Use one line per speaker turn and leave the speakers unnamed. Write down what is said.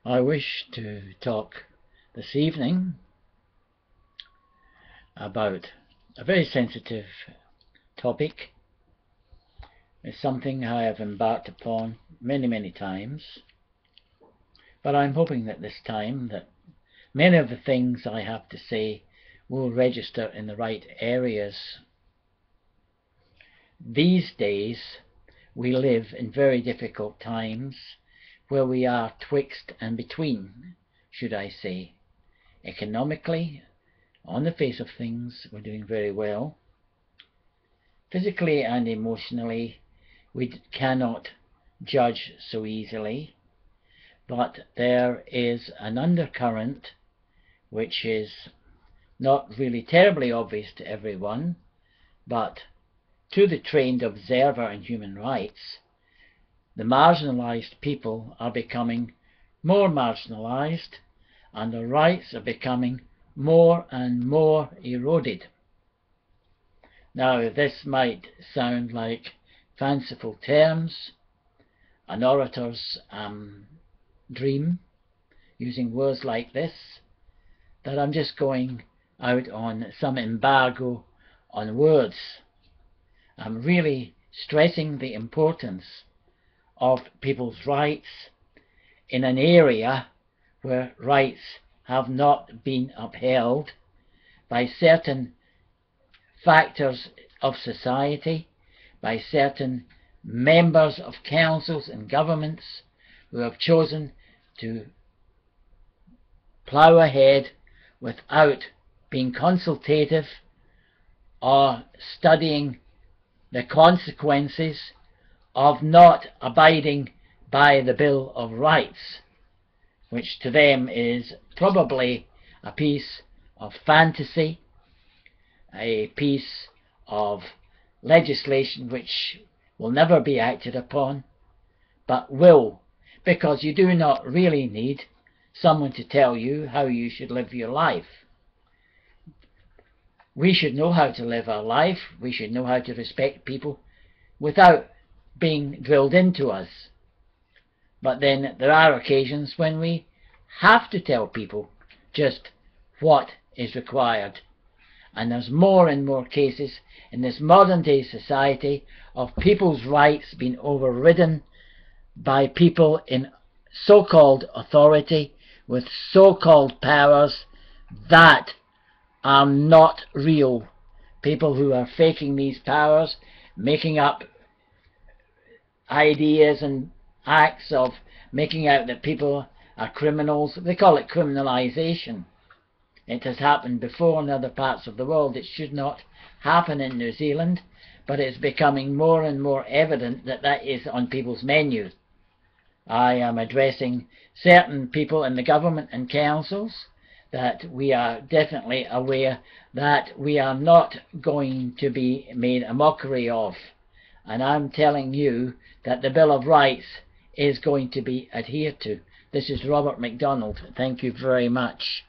I wish to talk this evening about a very sensitive topic. It's something I have embarked upon many times, but I'm hoping that this time that many of the things I have to say will register in the right areas. These days we live in very difficult times, where we are twixt and between, should I say. Economically, on the face of things, we're doing very well. Physically and emotionally, we cannot judge so easily, but there is an undercurrent which is not really terribly obvious to everyone, but to the trained observer in human rights, the marginalized people are becoming more marginalized, and their rights are becoming more and more eroded. Now, this might sound like fanciful terms, an orator's dream, using words like this, that I'm just going out on some embargo on words. I'm really stressing the importance of people's rights in an area where rights have not been upheld by certain factors of society, by certain members of councils and governments who have chosen to plough ahead without being consultative or studying the consequences of not abiding by the Bill of Rights, which to them is probably a piece of fantasy, a piece of legislation which will never be acted upon, but will, because you do not really need someone to tell you how you should live your life. We should know how to live our life. We should know how to respect people without being drilled into us. But then there are occasions when we have to tell people just what is required. And there's more and more cases in this modern day society of people's rights being overridden by people in so-called authority with so-called powers that are not real. People who are faking these powers, making up ideas and acts of making out that people are criminals. They call it criminalization. It has happened before in other parts of the world. It should not happen in New Zealand, but it's becoming more and more evident that that is on people's menu. I am addressing certain people in the government and councils that we are definitely aware that we are not going to be made a mockery of. And I'm telling you that the Bill of Rights is going to be adhered to. This is Robert MacDonald. Thank you very much.